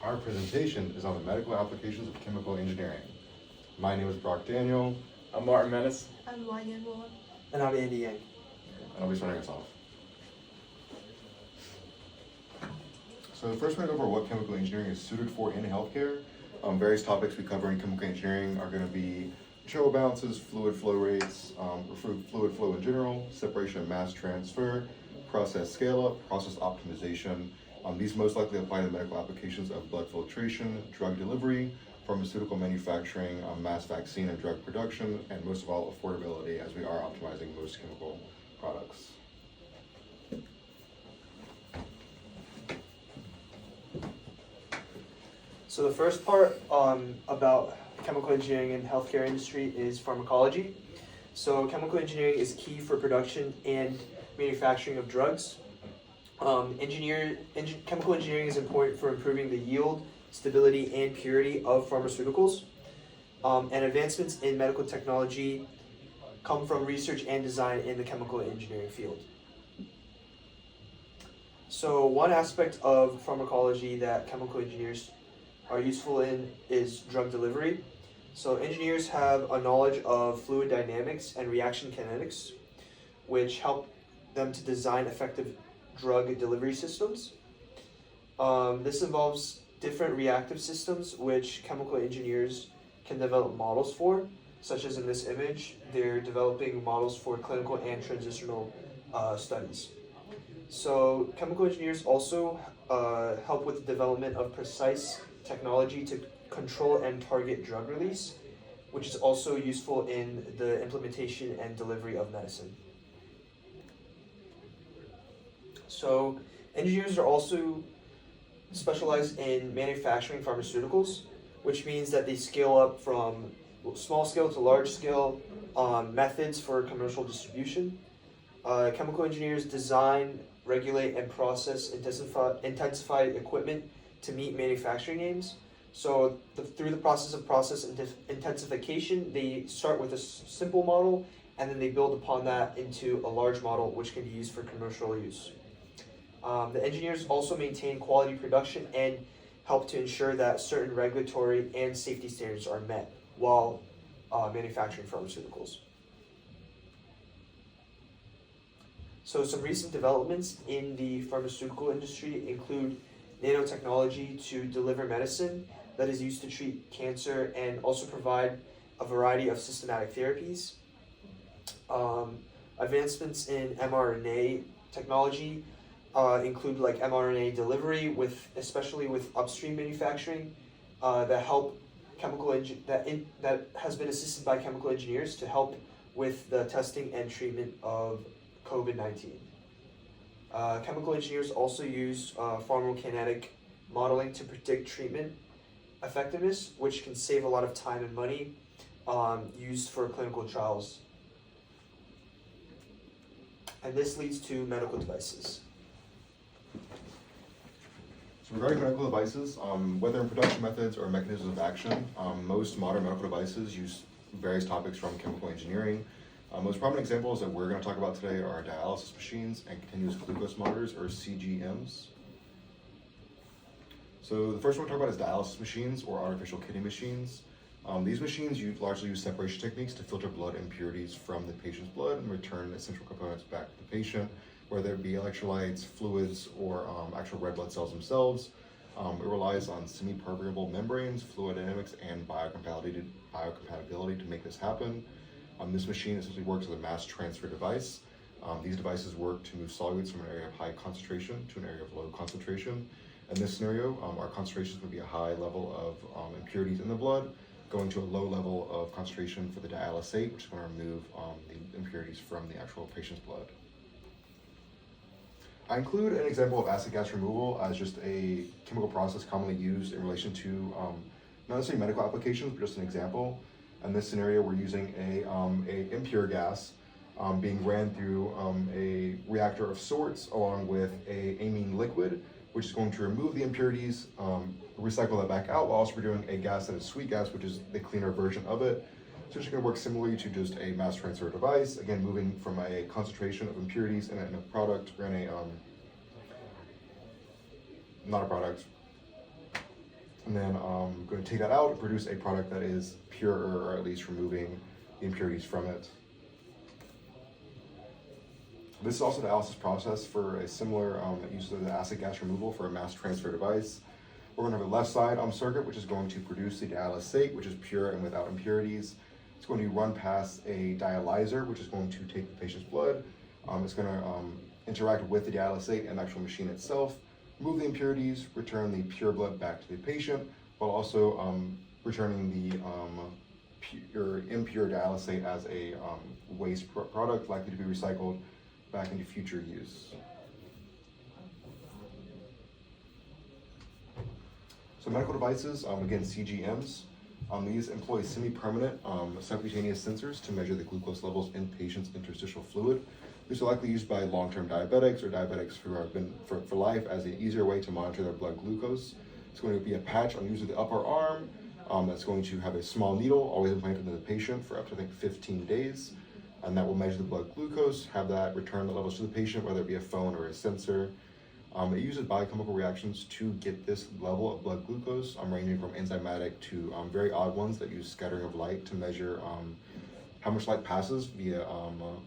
Our presentation is on the medical applications of chemical engineering. My name is Brock Daniel. I'm Martin Menace. I'm Wanya Moore. And I'm Andy Yang. And I'll be starting us off. So first we're going to go over what chemical engineering is suited for in healthcare. Various topics we cover in chemical engineering are going to be material balances, fluid flow rates, fluid flow in general, separation and mass transfer, process scale-up, process optimization. These most likely apply to medical applications of blood filtration, drug delivery, pharmaceutical manufacturing, mass vaccine and drug production, and most of all, affordability, as we are optimizing most chemical products. So the first part about chemical engineering in healthcare industry is pharmacology. So chemical engineering is key for production and manufacturing of drugs. Chemical engineering is important for improving the yield, stability, and purity of pharmaceuticals. And advancements in medical technology come from research and design in the chemical engineering field. So one aspect of pharmacology that chemical engineers are useful in is drug delivery. So engineers have a knowledge of fluid dynamics and reaction kinetics, which help them to design effective drug delivery systems. This involves different reactive systems which chemical engineers can develop models for, such as in this image, they're developing models for clinical and transitional studies. So chemical engineers also help with the development of precise technology to control and target drug release, which is also useful in the implementation and delivery of medicine. So engineers are also specialized in manufacturing pharmaceuticals, which means that they scale up from small scale to large scale methods for commercial distribution. Chemical engineers design, regulate, and process intensified equipment to meet manufacturing aims. So through the process of process intensification, they start with a simple model and then they build upon that into a large model which can be used for commercial use. The engineers also maintain quality production and help to ensure that certain regulatory and safety standards are met while manufacturing pharmaceuticals. So some recent developments in the pharmaceutical industry include nanotechnology to deliver medicine that is used to treat cancer and also provide a variety of systematic therapies. Advancements in mRNA technology include like mRNA delivery, especially with upstream manufacturing, that has been assisted by chemical engineers to help with the testing and treatment of COVID-19. Chemical engineers also use pharmacokinetic modeling to predict treatment effectiveness, which can save a lot of time and money used for clinical trials. And this leads to medical devices. So regarding medical devices, whether in production methods or mechanisms of action, most modern medical devices use various topics from chemical engineering. Most prominent examples that we're going to talk about today are dialysis machines and continuous glucose monitors, or CGMs. So the first one we'll talk about is dialysis machines, or artificial kidney machines. These machines largely use separation techniques to filter blood impurities from the patient's blood and return essential components back to the patient, whether it be electrolytes, fluids, or actual red blood cells themselves. It relies on semi-permeable membranes, fluid dynamics, and biocompatibility to make this happen. This machine essentially works as a mass transfer device. These devices work to move solutes from an area of high concentration to an area of low concentration. In this scenario, our concentrations would be a high level of impurities in the blood, going to a low level of concentration for the dialysate, which is going to remove the impurities from the actual patient's blood. I include an example of acid gas removal as just a chemical process commonly used in relation to not necessarily medical applications, but just an example. In this scenario, we're using a impure gas being ran through a reactor of sorts along with a amine liquid, which is going to remove the impurities, recycle that back out, while also we're doing a gas that is sweet gas, which is the cleaner version of it. So it's going to work similarly to just a mass transfer device, again moving from a concentration of impurities in a product, or in a, not a product, and then I'm going to take that out and produce a product that is pure, or at least removing the impurities from it. This is also the dialysis process for a similar that uses the acid gas removal for a mass transfer device. We're going to have a left side circuit, which is going to produce the dialysate, which is pure and without impurities. It's going to run past a dialyzer, which is going to take the patient's blood. It's going to interact with the dialysate and the actual machine itself, remove the impurities, return the pure blood back to the patient, while also returning the impure dialysate as a waste product likely to be recycled back into future use. So medical devices, again, CGMs. These employ semi-permanent subcutaneous sensors to measure the glucose levels in patients' interstitial fluid. These are likely used by long-term diabetics or diabetics who have been for life as an easier way to monitor their blood glucose. It's going to be a patch on usually the upper arm that's going to have a small needle always implanted into the patient for up to, I think, 15 days. And that will measure the blood glucose, have that return the levels to the patient, whether it be a phone or a sensor. It uses biochemical reactions to get this level of blood glucose, ranging from enzymatic to very odd ones that use scattering of light to measure how much light passes via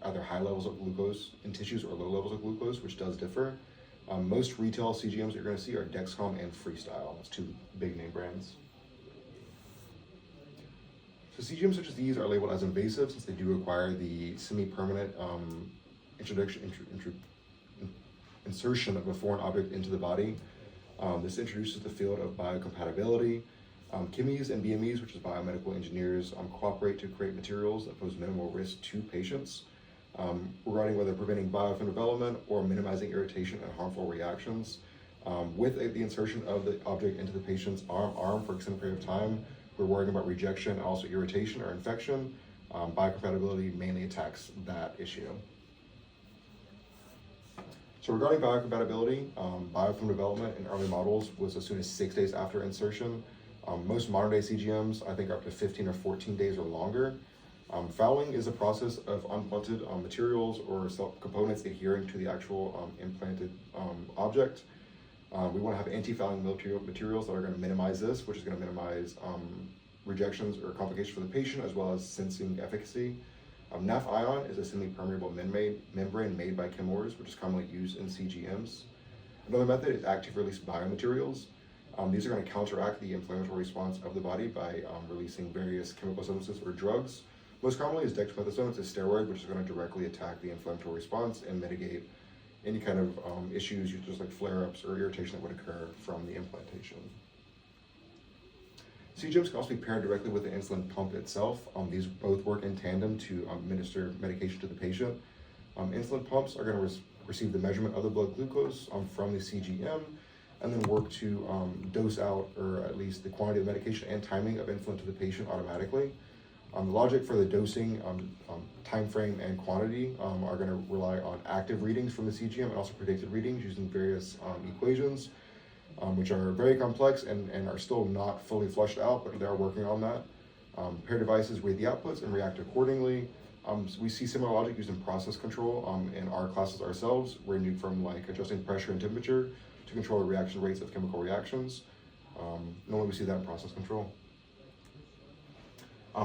either high levels of glucose in tissues or low levels of glucose, which does differ. Most retail CGMs that you're going to see are Dexcom and Freestyle. That's two big name brands. So CGMs such as these are labeled as invasive since they do require the semi-permanent insertion of a foreign object into the body. This introduces the field of biocompatibility. CHIMEs and BMEs, which is biomedical engineers, cooperate to create materials that pose minimal risk to patients, regarding whether preventing biofilm development or minimizing irritation and harmful reactions. With the insertion of the object into the patient's arm for an extended period of time, we're worrying about rejection and also irritation or infection. Biocompatibility mainly attacks that issue. So regarding biocompatibility, biofilm development in early models was as soon as 6 days after insertion. Most modern day CGMs, I think, are up to 15 or 14 days or longer. Fouling is a process of unblunted materials or components adhering to the actual implanted object. We want to have anti-fouling materials that are going to minimize this, which is going to minimize rejections or complications for the patient, as well as sensing efficacy. Naph-ion is a semi-permeable membrane made by Chemours, which is commonly used in CGMs. Another method is active release biomaterials. These are going to counteract the inflammatory response of the body by releasing various chemical substances or drugs. Most commonly is dexamethasone. It's a steroid, which is going to directly attack the inflammatory response and mitigate any kind of issues, just like flare-ups or irritation that would occur from the implantation. CGMs can also be paired directly with the insulin pump itself. These both work in tandem to administer medication to the patient. Insulin pumps are going to receive the measurement of the blood glucose from the CGM and then work to dose out, or at least the quantity of medication and timing of insulin to the patient automatically. The logic for the dosing, time frame, and quantity are going to rely on active readings from the CGM and also predicted readings using various equations, which are very complex and are still not fully fleshed out, but they are working on that. Paired devices read the outputs and react accordingly. We see similar logic used in process control in our classes ourselves, ranging from like adjusting pressure and temperature to control the reaction rates of chemical reactions. Normally we see that in process control.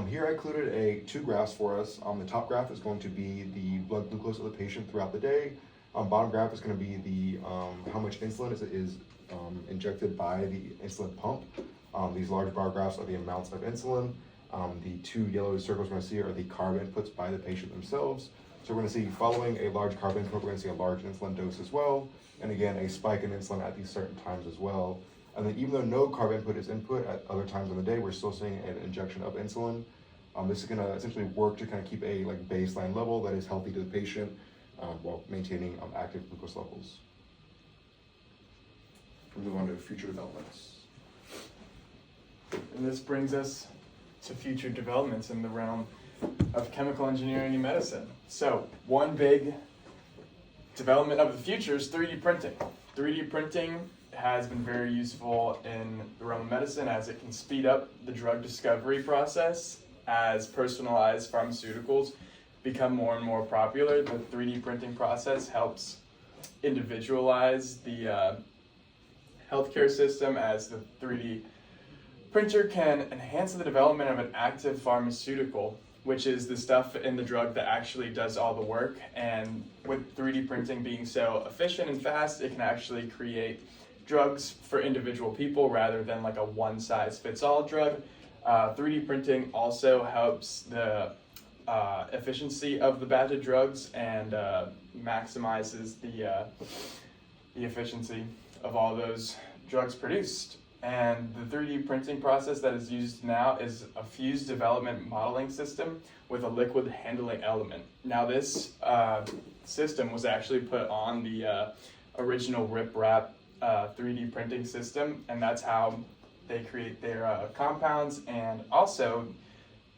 Here I included two graphs for us. The top graph is going to be the blood glucose of the patient throughout the day. Bottom graph is going to be the how much insulin is injected by the insulin pump. These large bar graphs are the amounts of insulin. The two yellow circles we're going to see are the carb inputs by the patient themselves. So we're going to see, following a large carb input, we're going to see a large insulin dose as well. And again, a spike in insulin at these certain times as well. And then even though no carb input is input at other times of the day, we're still seeing an injection of insulin. This is going to essentially work to kind of keep a baseline level that is healthy to the patient while maintaining active glucose levels. We'll move on to future developments. And this brings us to future developments in the realm of chemical engineering and medicine. So one big development of the future is 3D printing. 3D printing has been very useful in the realm of medicine as it can speed up the drug discovery process. As personalized pharmaceuticals become more and more popular, the 3D printing process helps individualize the healthcare system as the 3D printer can enhance the development of an active pharmaceutical, which is the stuff in the drug that actually does all the work. And with 3D printing being so efficient and fast, it can actually create drugs for individual people rather than like a one-size-fits-all drug. 3D printing also helps the efficiency of the batch of drugs and maximizes the efficiency of all those drugs produced. And the 3D printing process that is used now is a fused development modeling system with a liquid handling element. Now this system was actually put on the original RipRap 3D printing system, and that's how they create their compounds and also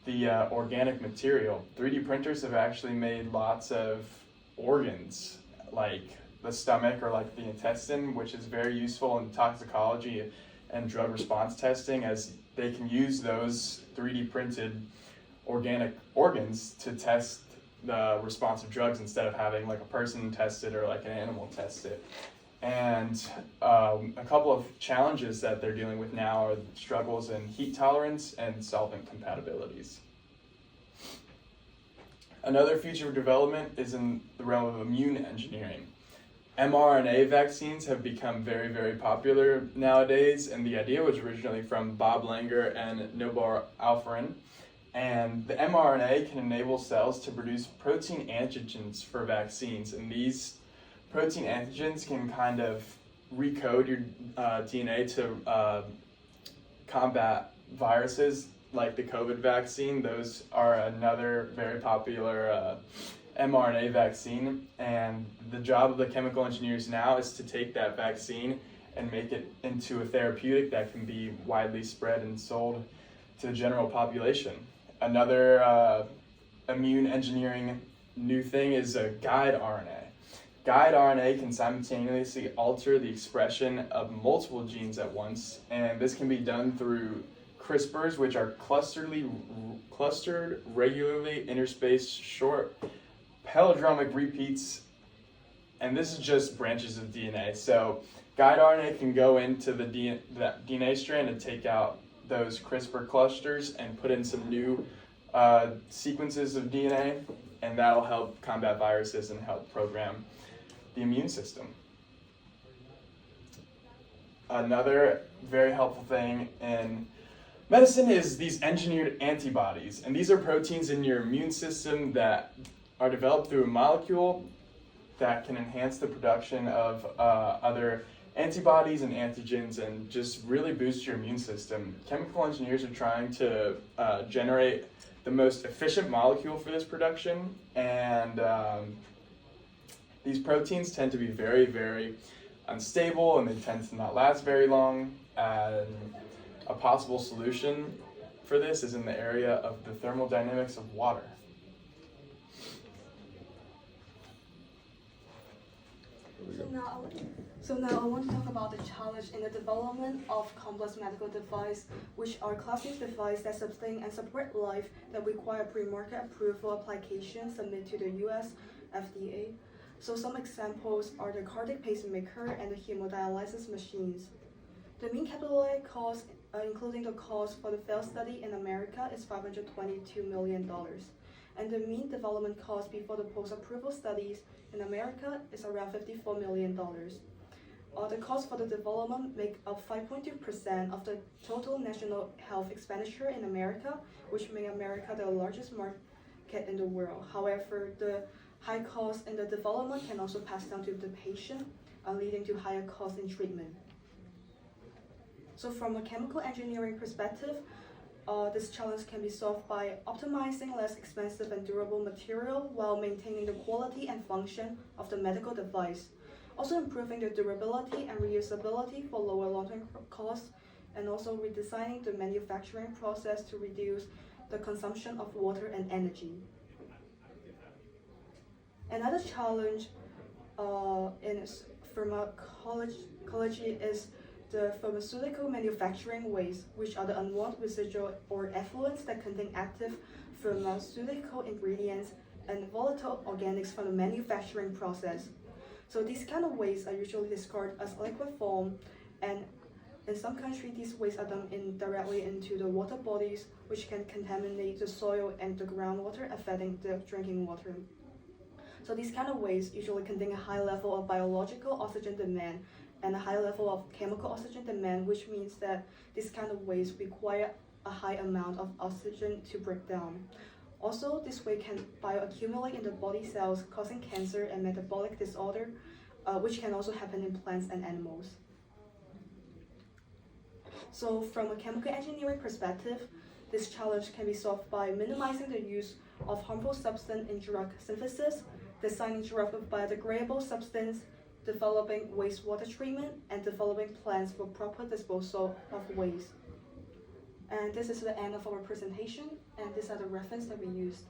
the organic material. 3D printers have actually made lots of organs like the stomach or like the intestine, which is very useful in toxicology and drug response testing, as they can use those 3D printed organic organs to test the response of drugs instead of having like a person test it or like an animal test it. And a couple of challenges that they're dealing with now are struggles in heat tolerance and solvent compatibilities. Another future of development is in the realm of immune engineering. mRNA vaccines have become very, very popular nowadays, and the idea was originally from Bob Langer and Nobar Alperin. And the mRNA can enable cells to produce protein antigens for vaccines, and these protein antigens can kind of recode your DNA to combat viruses like the COVID vaccine. Those are another very popular mRNA vaccine, and the job of the chemical engineers now is to take that vaccine and make it into a therapeutic that can be widely spread and sold to the general population. Another immune engineering new thing is a guide RNA. Guide RNA can simultaneously alter the expression of multiple genes at once, and this can be done through CRISPRs, which are clustered, regularly interspaced, short palindromic repeats, and this is just branches of DNA. So guide RNA can go into the DNA strand and take out those CRISPR clusters and put in some new sequences of DNA, and that'll help combat viruses and help program the immune system. Another very helpful thing in medicine is these engineered antibodies, and these are proteins in your immune system that are developed through a molecule that can enhance the production of other antibodies and antigens and just really boost your immune system. Chemical engineers are trying to generate the most efficient molecule for this production, and these proteins tend to be very, very unstable, and they tend to not last very long. And a possible solution for this is in the area of the thermodynamics of water. So now I want to talk about the challenge in the development of complex medical devices, which are classic devices that sustain and support life that require pre-market approval applications submitted to the US FDA. So some examples are the cardiac pacemaker and the hemodialysis machines. The mean capital cost, including the cost for the failed study in America, is $522 million. And the mean development cost before the post-approval studies in America is around $54 million. The cost for the development make up 5.2% of the total national health expenditure in America, which make America the largest market in the world. However, the high cost in the development can also pass down to the patient, leading to higher cost in treatment. So from a chemical engineering perspective, this challenge can be solved by optimizing less expensive and durable material while maintaining the quality and function of the medical device. Also improving the durability and reusability for lower long-term costs, and also redesigning the manufacturing process to reduce the consumption of water and energy. Another challenge in pharmacology is the pharmaceutical manufacturing waste, which are the unwanted residual or effluents that contain active pharmaceutical ingredients and volatile organics from the manufacturing process. So these kind of wastes are usually discarded as liquid form, and In some countries, these wastes are dumped directly into the water bodies, which can contaminate the soil and the groundwater, affecting the drinking water. So these kind of wastes usually contain a high level of biological oxygen demand and a high level of chemical oxygen demand, which means that this kind of waste require a high amount of oxygen to break down. Also, this waste can bioaccumulate in the body cells, causing cancer and metabolic disorder, which can also happen in plants and animals. So from a chemical engineering perspective, this challenge can be solved by minimizing the use of harmful substance in drug synthesis, designing drug with biodegradable substance, developing wastewater treatment, and developing plans for proper disposal of waste. And this is the end of our presentation, and these are the references that we used.